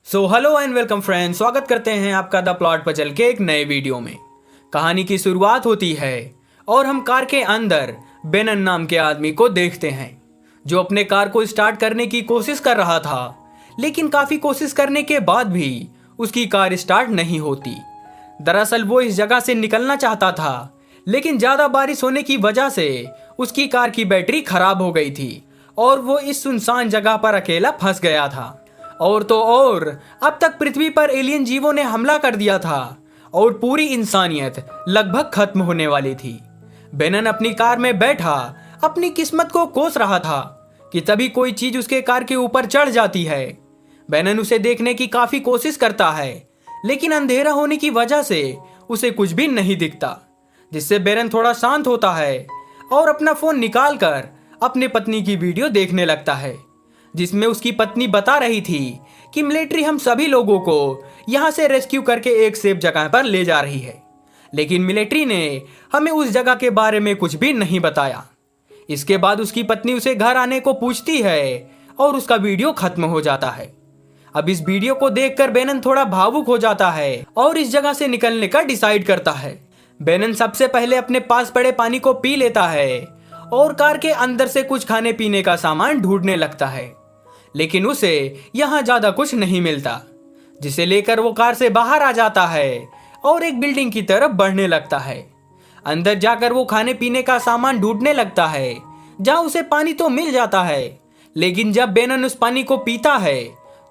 Hello and welcome friends, स्वागत करते हैं आपका द प्लॉट पजल के एक नए वीडियो में। कहानी की शुरुआत होती है और हम कार के अंदर बेनन नाम के आदमी को देखते हैं जो अपने कार को स्टार्ट करने की कोशिश कर रहा था, लेकिन काफ़ी कोशिश करने के बाद भी उसकी कार स्टार्ट नहीं होती। दरअसल वो इस जगह से निकलना चाहता था, लेकिन ज़्यादा बारिश होने की वजह से उसकी कार की बैटरी खराब हो गई थी और वो इस सुनसान जगह पर अकेला फंस गया था। और तो और अब तक पृथ्वी पर एलियन जीवों ने हमला कर दिया था और पूरी इंसानियत लगभग खत्म होने वाली थी। बेनन अपनी कार में बैठा अपनी किस्मत को कोस रहा था कि तभी कोई चीज उसके कार के ऊपर चढ़ जाती है। बेनन उसे देखने की काफी कोशिश करता है, लेकिन अंधेरा होने की वजह से उसे कुछ भी नहीं दिखता, जिससे बेनन थोड़ा शांत होता है और अपना फोन निकालकर अपने पत्नी की वीडियो देखने लगता है, जिसमें उसकी पत्नी बता रही थी कि मिलिट्री हम सभी लोगों को यहाँ से रेस्क्यू करके एक सेफ जगह पर ले जा रही है, लेकिन मिलिट्री ने हमें उस जगह के बारे में कुछ भी नहीं बताया। इसके बाद उसकी पत्नी उसे घर आने को पूछती है और उसका वीडियो खत्म हो जाता है। अब इस वीडियो को देखकर बेनन थोड़ा भावुक हो जाता है और इस जगह से निकलने का डिसाइड करता है। बेनन सबसे पहले अपने पास पड़े पानी को पी लेता है और कार के अंदर से कुछ खाने पीने का सामान ढूंढने लगता है, लेकिन उसे यहाँ ज्यादा कुछ नहीं मिलता, जिसे लेकर वो कार से बाहर आ जाता है और एक बिल्डिंग की तरफ बढ़ने लगता है। अंदर जाकर वो खाने पीने का सामान ढूंढने लगता है, जहाँ उसे पानी तो मिल जाता है, लेकिन जब बेनन उस पानी को पीता है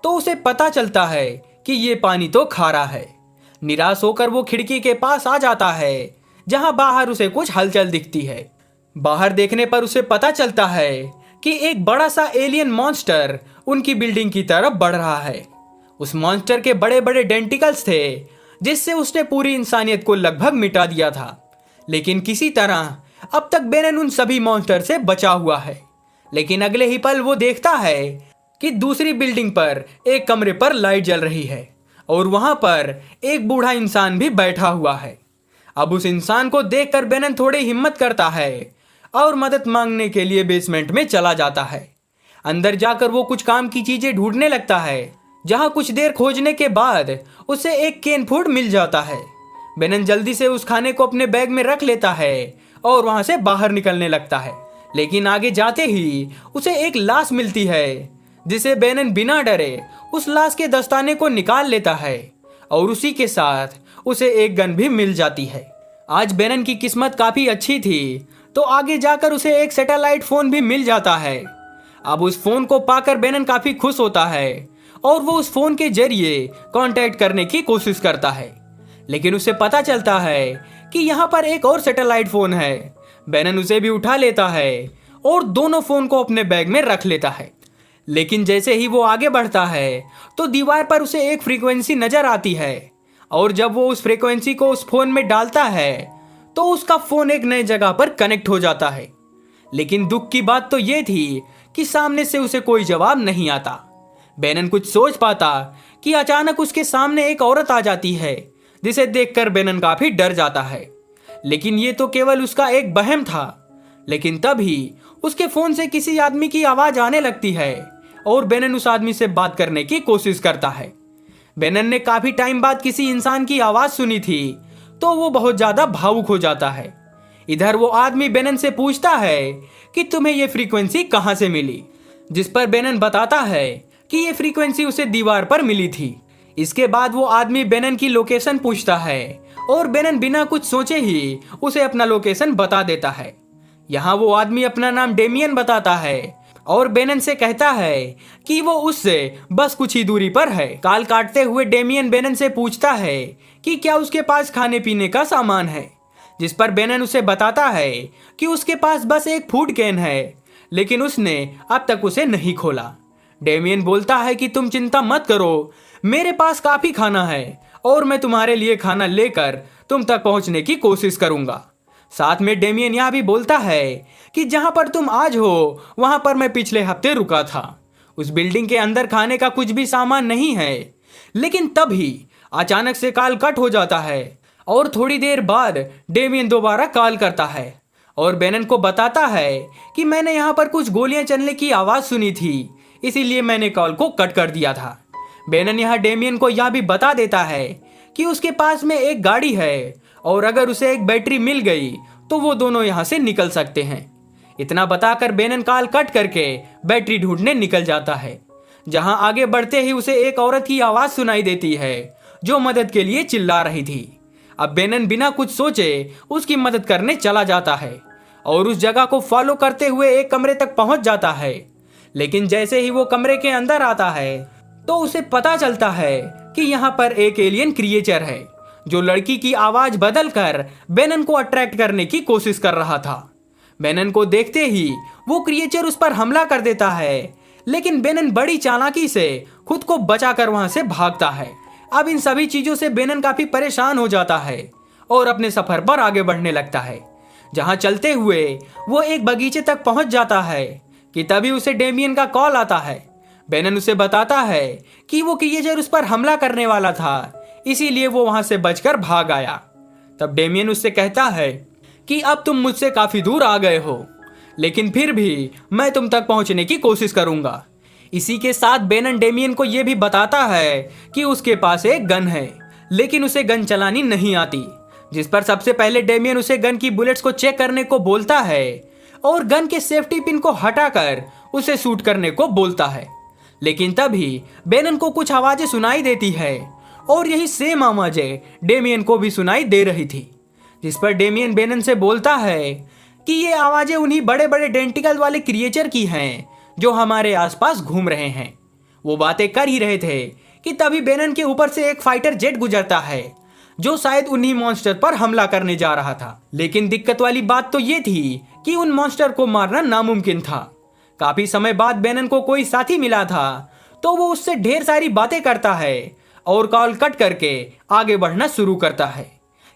तो उसे पता चलता है कि ये पानी तो खारा है। निराश होकर वो खिड़की के पास आ जाता है, जहाँ बाहर उसे कुछ हलचल दिखती है। बाहर देखने पर उसे पता चलता है कि एक बड़ा सा एलियन मॉन्स्टर उनकी बिल्डिंग की तरफ बढ़ रहा है। उस मॉन्स्टर के बड़े बड़े डेंटिकल्स थे, जिससे उसने पूरी इंसानियत को लगभग मिटा दिया था, लेकिन किसी तरह अब तक बेनन उन सभी मॉन्स्टर से बचा हुआ है। लेकिन अगले ही पल वो देखता है कि दूसरी बिल्डिंग पर एक कमरे पर लाइट जल रही है और वहां पर एक बूढ़ा इंसान भी बैठा हुआ है। अब उस इंसान को देखकर बेनन थोड़ी हिम्मत करता है और मदद मांगने के लिए बेसमेंट में चला जाता है। अंदर जाकर वो कुछ काम की चीजें ढूंढने लगता है, जहां कुछ देर खोजने के बाद उसे एक केन फूड मिल जाता है। बेनन जल्दी से उस खाने को अपने बैग में रख लेता है और वहां से बाहर निकलने लगता है, लेकिन आगे जाते ही उसे एक लाश मिलती है, जिसे बेनन बिना डरे उस लाश के दस्ताने को निकाल लेता है और उसी के साथ उसे एक गन भी मिल जाती है। आज बेनन की किस्मत काफी अच्छी थी, तो आगे जाकर उसे एक सैटेलाइट फोन भी मिल जाता है। अब उस फोन को पाकर बेनन काफी खुश होता है और वो उस फोन के जरिए कांटेक्ट करने की कोशिश करता है, लेकिन उसे पता चलता है कि यहाँ पर एक और सैटेलाइट फोन है। बेनन उसे भी उठा लेता है और दोनों फोन को अपने बैग में रख लेता है, लेकिन जैसे ही वो आगे बढ़ता है तो दीवार पर उसे एक फ्रीक्वेंसी नजर आती है और जब वो उस फ्रीक्वेंसी को उस फोन में डालता है तो उसका फोन एक नई जगह पर कनेक्ट हो जाता है। लेकिन दुख की बात तो ये थी कि सामने से उसे कोई जवाब नहीं आता। बेनन कुछ सोच पाता कि अचानक उसके सामने एक औरत आ जाती है, जिसे देखकर बेनन काफी डर जाता है, लेकिन ये तो केवल उसका एक वहम था। लेकिन तभी उसके फोन से किसी आदमी की आवाज आने लगती है और बेनन उस आदमी से बात करने की कोशिश करता है। बेनन ने काफी टाइम बाद किसी इंसान की आवाज सुनी थी, तो वो बहुत ज्यादा भावुक हो जाता है। इधर वो आदमी बेनन से पूछता है कि तुम्हें ये फ्रीक्वेंसी कहां से मिली, जिस पर बेनन बताता है कि ये फ्रीक्वेंसी उसे दीवार पर मिली थी। इसके बाद वो आदमी बेनन की लोकेशन पूछता है और बेनन बिना कुछ सोचे ही उसे अपना लोकेशन बता देता है। यहाँ वो आदमी अपना नाम डेमियन बताता है और बेनन से कहता है कि वो उससे बस कुछ ही दूरी पर है। काल काटते हुए डेमियन बेनन से पूछता है कि क्या उसके पास खाने पीने का सामान है, जिस पर बेनन उसे बताता है कि उसके पास बस एक फूड कैन है, लेकिन उसने अब तक उसे नहीं खोला। डेमियन बोलता है कि तुम चिंता मत करो, मेरे पास काफी खाना है और मैं तुम्हारे लिए खाना लेकर तुम तक पहुंचने की कोशिश करूंगा। साथ में डेमियन यह भी बोलता है कि जहां पर तुम आज हो वहां पर मैं पिछले हफ्ते रुका था। उस बिल्डिंग के अंदर खाने का कुछ भी सामान नहीं है, लेकिन तभी अचानक से कॉल कट हो जाता है और थोड़ी देर बाद डेमियन दोबारा कॉल करता है और बेनन को बताता है कि मैंने यहाँ पर कुछ गोलियां चलने की आवाज सुनी थी, इसीलिए मैंने कॉल को कट कर दिया था। बेनन यहाँ डेमियन को यह भी बता देता है कि उसके पास में एक गाड़ी है और अगर उसे एक बैटरी मिल गई तो वो दोनों यहाँ से निकल सकते हैं। इतना बताकर बेनन कॉल कट करके बैटरी ढूंढने निकल जाता है। जहां आगे बढ़ते ही उसे एक औरत की आवाज सुनाई देती है जो मदद के लिए चिल्ला रही थी। अब बेनन बिना कुछ सोचे उसकी मदद करने चला जाता है और उस जगह को फॉलो करते हुए एक कमरे तक पहुंच जाता है। लेकिन जैसे ही वो कमरे के अंदर आता है तो उसे पता चलता है कि यहाँ पर एक एलियन क्रिएचर है जो लड़की की आवाज बदलकर बेनन को अट्रैक्ट करने की कोशिश कर रहा था। बेनन को देखते ही वो क्रिएचर उस पर हमला कर देता है, लेकिन बेनन बड़ी चालाकी से खुद को बचाकर वहां से भागता है। अब इन सभी चीजों से बेनन काफी परेशान हो जाता है और अपने सफर पर आगे बढ़ने लगता है। जहां चलते हुए वो एक बगीचे तक पहुंच जाता है कि तभी उसे डेमियन का कॉल आता है। बेनन उसे बताता है कि वो क्रिएचर उस पर हमला करने वाला था, इसीलिए वो वहां से बचकर भाग आया। तब डेमियन उससे कहता है कि अब तुम मुझसे काफी दूर आ गए हो, लेकिन फिर भी मैं तुम तक पहुंचने की कोशिश करूंगा। इसी के साथ बेनन डेमियन को यह भी बताता है कि उसके पास एक गन है, लेकिन उसे गन चलानी नहीं आती। जिस पर सबसे पहले डेमियन उसे गन की बुलेट्स को चेक करने को बोलता है और गन के सेफ्टी पिन को हटाकर उसे शूट करने को बोलता है। लेकिन तभी बेनन को कुछ आवाजें सुनाई देती है और यही सेम आवाजें डेमियन को भी सुनाई दे रही थी। जिस पर डेमियन बेनन से बोलता है कि ये आवाजें उन्हीं बड़े बड़े डेंटिकल वाले क्रिएचर की हैं जो हमारे आसपास घूम रहे हैं। वो बातें कर ही रहे थे कि तभी बेनन के ऊपर से एक फाइटर जेट गुजरता है जो शायद उन्हीं मॉन्स्टर पर हमला करने जा रहा था। लेकिन दिक्कत वाली बात तो ये थी कि उन मॉन्स्टर को मारना नामुमकिन था। काफी समय बाद बेनन को कोई साथी मिला था तो वो उससे ढेर सारी बातें करता है और कॉल कट करके आगे बढ़ना शुरू करता है।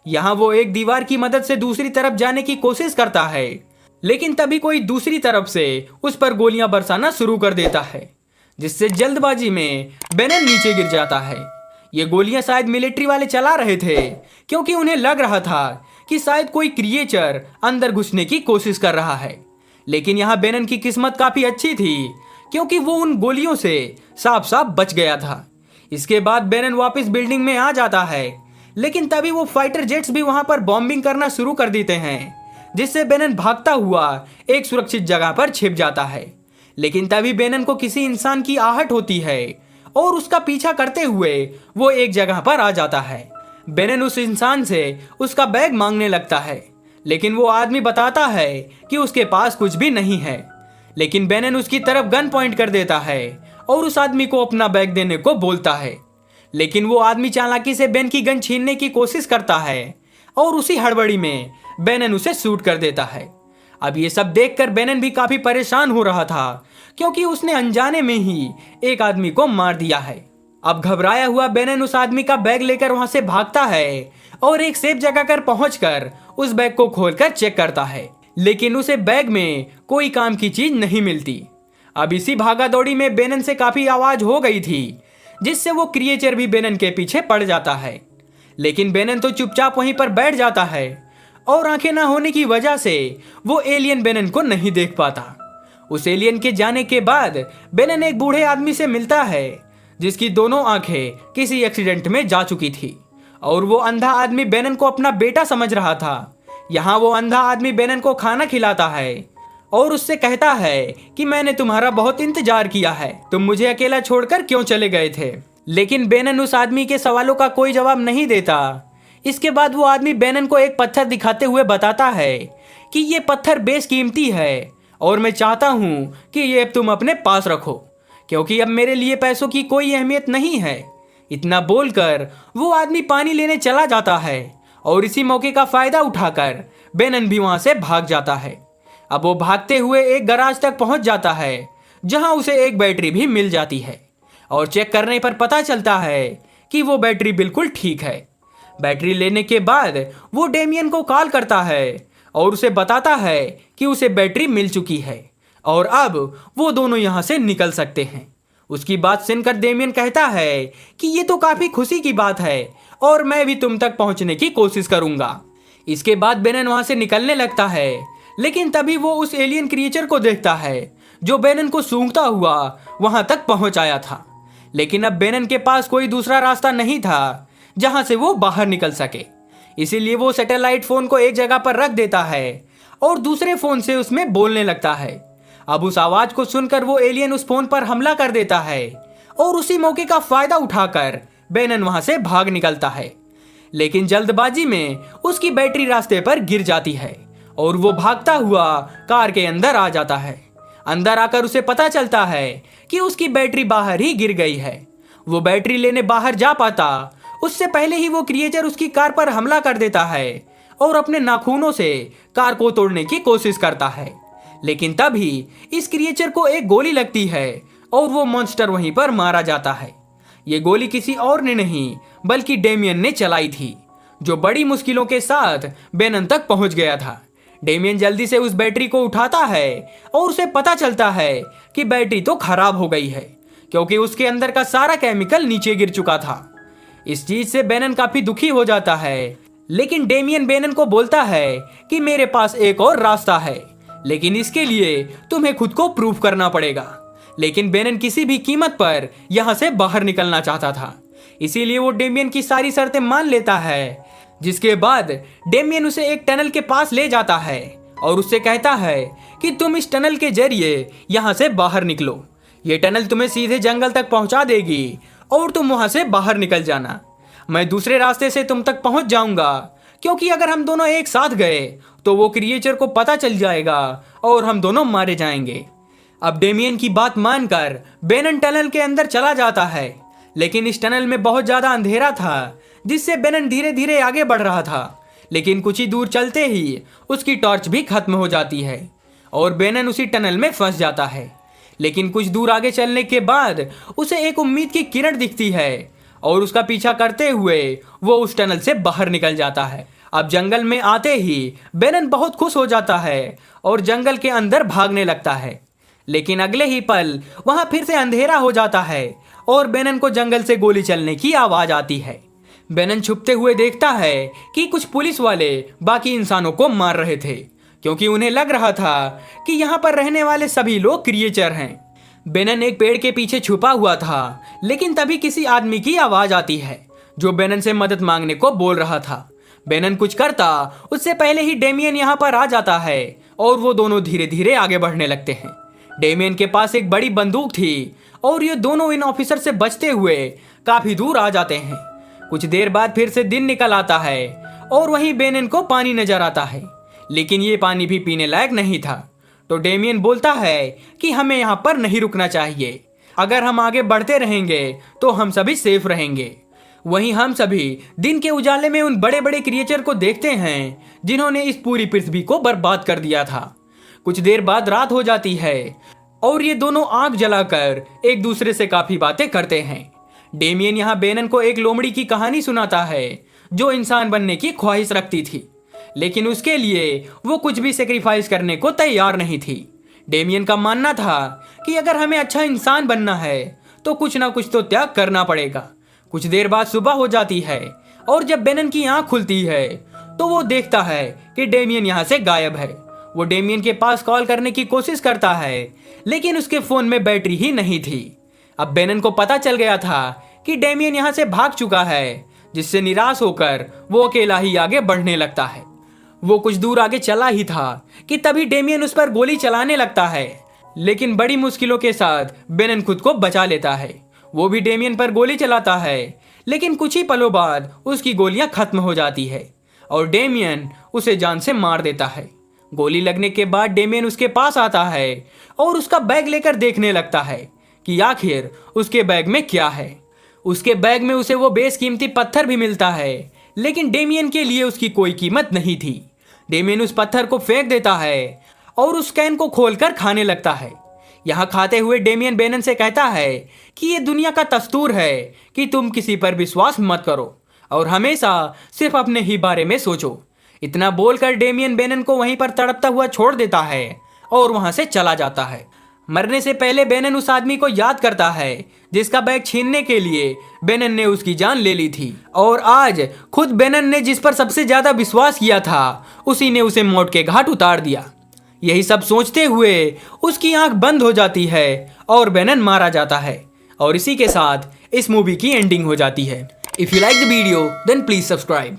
यहाँ वो एक दीवार की मदद से दूसरी तरफ जाने की कोशिश करता है, लेकिन तभी कोई दूसरी तरफ से उस पर गोलियां बरसाना शुरू कर देता है, जिससे जल्दबाजी में बेनन नीचे गिर जाता है। ये गोलियां शायद मिलिट्री वाले चला रहे थे, क्योंकि उन्हें लग रहा था कि शायद कोई क्रिएचर अंदर घुसने की कोशिश कर रहा है। लेकिन यहाँ बेनन की किस्मत काफी अच्छी थी, क्योंकि वो उन गोलियों से साफ साफ बच गया था। इसके बाद बेनन वापस बिल्डिंग में आ जाता है, लेकिन तभी वो फाइटर जेट्स भी वहां पर बॉम्बिंग करना शुरू कर देते हैं, जिससे बेनन भागता हुआ एक सुरक्षित जगह पर छिप जाता है। लेकिन तभी बेनन को किसी इंसान की आहट होती है और उसका पीछा करते हुए वो एक जगह पर आ जाता है। बेनन उस इंसान से उसका बैग मांगने लगता है, लेकिन वो आदमी बताता है कि उसके पास कुछ भी नहीं है। लेकिन बेनन उसकी तरफ गन पॉइंट कर देता है और उस आदमी को अपना बैग देने को बोलता है। लेकिन वो आदमी चालाकी से बेन की गन छीनने की कोशिश करता है और उसी हड़बड़ी में बेनन उसे शूट कर देता है। अब ये सब देखकर बेनन भी काफी परेशान हो रहा था, क्योंकि उसने अनजाने में ही एक आदमी को मार दिया है। अब घबराया हुआ बेनन उस आदमी का बैग लेकर वहां से भागता है और एक सेफ जगह पर पहुंचकर उस बैग को खोलकर चेक करता है, लेकिन उसे बैग में कोई काम की चीज नहीं मिलती। अब इसी भागा दौड़ी में बेनन से काफी आवाज हो गई थी, जिससे वो क्रिएचर भी बेनन के पीछे पड़ जाता है। लेकिन बेनन तो चुपचाप वहीं पर बैठ जाता है और आंखें ना होने की वजह से वो एलियन बेनन को नहीं देख पाता। उस एलियन के जाने के बाद बेनन एक बूढ़े आदमी से मिलता है जिसकी दोनों आंखें किसी एक्सीडेंट में जा चुकी थी, और वो अंधा आदमी बेनन को अपना बेटा समझ रहा था। यहाँ वो अंधा आदमी बेनन को खाना खिलाता है और उससे कहता है कि मैंने तुम्हारा बहुत इंतजार किया है, तुम मुझे अकेला छोड़कर क्यों चले गए थे। लेकिन बेनन उस आदमी के सवालों का कोई जवाब नहीं देता। इसके बाद वो आदमी बेनन को एक पत्थर दिखाते हुए बताता है कि ये पत्थर बेशकीमती है और मैं चाहता हूँ कि ये तुम अपने पास रखो, क्योंकि अब मेरे लिए पैसों की कोई अहमियत नहीं है। इतना बोलकर वो आदमी पानी लेने चला जाता है और इसी मौके का फायदा उठाकर बेनन भी वहां से भाग जाता है। अब वो भागते हुए एक गराज तक पहुंच जाता है, जहां उसे एक बैटरी भी मिल जाती है और चेक करने पर पता चलता है कि वो बैटरी बिल्कुल ठीक है। बैटरी लेने के बाद वो डेमियन को कॉल करता है और उसे बताता है कि उसे बैटरी मिल चुकी है और अब वो दोनों यहां से निकल सकते हैं। उसकी बात सुनकर डेमियन कहता है कि ये तो काफी खुशी की बात है और मैं भी तुम तक पहुंचने की कोशिश करूंगा। इसके बाद बेनन वहां से निकलने लगता है, लेकिन तभी वो उस एलियन क्रिएचर को देखता है जो बेनन को सूंघता हुआ वहां तक पहुंच आया था। लेकिन अब बेनन के पास कोई दूसरा रास्ता नहीं था जहां से वो बाहर निकल सके। इसीलिए वो सैटेलाइट फोन को एक जगह पर रख देता है और दूसरे फोन से उसमें बोलने लगता है। अब उस आवाज को सुनकर वो एलियन उस फोन पर हमला कर देता है और उसी मौके का फायदा उठाकर बेनन वहां से भाग निकलता है। लेकिन जल्दबाजी में उसकी बैटरी रास्ते पर गिर जाती है और वो भागता हुआ कार के अंदर आ जाता है। अंदर आकर उसे पता चलता है कि उसकी बैटरी बाहर ही गिर गई है। वो बैटरी लेने बाहर जा पाता उससे पहले ही वो क्रिएचर उसकी कार पर हमला कर देता है और अपने नाखूनों से कार को तोड़ने की कोशिश करता है। लेकिन तभी इस क्रिएचर को एक गोली लगती है और वो मॉन्स्टर वहीं पर मारा जाता है। ये गोली किसी और ने नहीं बल्कि डेमियन ने चलाई थी, जो बड़ी मुश्किलों के साथ बेनन तक पहुंच गया था। डेमियन जल्दी से उस बैटरी को उठाता है और उसे पता चलता है कि बैटरी तो खराब हो गई है, क्योंकि उसके अंदर का सारा केमिकल नीचे गिर चुका था। इस चीज से बेनन काफी दुखी हो जाता है, लेकिन डेमियन बेनन को बोलता है कि मेरे पास एक और रास्ता है, लेकिन इसके लिए तुम्हें खुद को प्रूव करना पड़ेगा। लेकिन बेनन किसी भी कीमत पर यहां से बाहर निकलना चाहता था, इसीलिए वो डेमियन की सारी शर्तें मान लेता है। जिसके बाद डेमियन उसे एक टनल के पास ले जाता है और उससे कहता है कि तुम इस टनल के जरिए यहां से बाहर निकलो। ये टनल तुम्हें सीधे जंगल तक पहुंचा देगी और तुम वहां से बाहर निकल जाना। मैं दूसरे रास्ते से तुम तक पहुंच जाऊंगा, क्योंकि अगर हम दोनों एक साथ गए तो वो क्रिएचर को पता चल जाएगा और हम दोनों मारे जाएंगे। अब डेमियन की बात मानकर बेनन टनल के अंदर चला जाता है, लेकिन इस टनल में बहुत ज्यादा अंधेरा था, जिससे बेनन धीरे धीरे आगे बढ़ रहा था। लेकिन कुछ ही दूर चलते ही उसकी टॉर्च भी खत्म हो जाती है और बेनन उसी टनल में फंस जाता है। लेकिन कुछ दूर आगे चलने के बाद उसे एक उम्मीद की किरण दिखती है और उसका पीछा करते हुए वो उस टनल से बाहर निकल जाता है। अब जंगल में आते ही बेनन बहुत खुश हो जाता है और जंगल के अंदर भागने लगता है। लेकिन अगले ही पल वहां फिर से अंधेरा हो जाता है और बेनन को जंगल से गोली चलने की आवाज आती है। बेनन छुपते हुए देखता है कि कुछ पुलिस वाले बाकी इंसानों को मार रहे थे, क्योंकि उन्हें लग रहा था कि यहाँ पर रहने वाले सभी लोग क्रिएचर हैं। बेनन एक पेड़ के पीछे छुपा हुआ था, लेकिन तभी किसी आदमी की आवाज आती है जो बेनन से मदद मांगने को बोल रहा था। बेनन कुछ करता उससे पहले ही डेमियन यहाँ पर आ जाता है और वो दोनों धीरे धीरे आगे बढ़ने लगते हैं। डेमियन के पास एक बड़ी बंदूक थी और ये दोनों इन ऑफिसर से बचते हुए काफी दूर आ जाते हैं। कुछ देर बाद फिर से दिन निकल आता है और वहीं बेनन को पानी नजर आता है, लेकिन ये पानी भी पीने लायक नहीं था। तो डेमियन बोलता है कि हमें यहाँ पर नहीं रुकना चाहिए, अगर हम आगे बढ़ते रहेंगे तो हम सभी सेफ रहेंगे। वहीं हम सभी दिन के उजाले में उन बड़े बड़े क्रिएचर को देखते हैं जिन्होंने इस पूरी पृथ्वी को बर्बाद कर दिया था। कुछ देर बाद रात हो जाती है और ये दोनों आग जलाकर एक दूसरे से काफी बातें करते हैं। डेमियन यहाँ बेनन को एक लोमड़ी की कहानी सुनाता है जो इंसान बनने की ख्वाहिश रखती थी, लेकिन उसके लिए वो कुछ भी सेक्रीफाइस करने को तैयार नहीं थी। डेमियन का मानना था कि अगर हमें अच्छा इंसान बनना है तो कुछ ना कुछ तो त्याग करना पड़ेगा। कुछ देर बाद सुबह हो जाती है और जब बेनन की आंख खुलती है तो वो देखता है कि डेमियन यहाँ से गायब है। वो डेमियन के पास कॉल करने की कोशिश करता है, लेकिन उसके फोन में बैटरी ही नहीं थी। अब बेनन को पता चल गया था कि डेमियन यहाँ से भाग चुका है, जिससे निराश होकर वो अकेला ही आगे बढ़ने लगता है। वो कुछ दूर आगे चला ही था कि तभी डेमियन उस पर गोली चलाने लगता है, लेकिन बड़ी मुश्किलों के साथ बेनन खुद को बचा लेता है। वो भी डेमियन पर गोली चलाता है, लेकिन कुछ ही पलों बाद उसकी गोलियां खत्म हो जाती है और डेमियन उसे जान से मार देता है। गोली लगने के बाद डेमियन उसके पास आता है और उसका बैग लेकर देखने लगता है कि आखिर उसके बैग में क्या है। उसके बैग में उसे वो बेशकीमती पत्थर भी मिलता है, लेकिन डेमियन के लिए उसकी कोई कीमत नहीं थी। डेमियन उस पत्थर को फेंक देता है और उस कैन को खोलकर खाने लगता है। यहाँ खाते हुए डेमियन बेनन से कहता है कि ये दुनिया का दस्तूर है कि तुम किसी पर विश्वास मत करो और हमेशा सिर्फ अपने ही बारे में सोचो। इतना बोलकर डेमियन बेनन को वहीं पर तड़पता हुआ छोड़ देता है और वहां से चला जाता है। मरने से पहले बेनन उस आदमी को याद करता है जिसका बैग छीनने के लिए बेनन ने उसकी जान ले ली थी, और आज खुद बेनन ने जिस पर सबसे ज्यादा विश्वास किया था उसी ने उसे मौत के घाट उतार दिया। यही सब सोचते हुए उसकी आंख बंद हो जाती है और बेनन मारा जाता है और इसी के साथ इस मूवी की एंडिंग हो जाती है। If you like the video then please subscribe.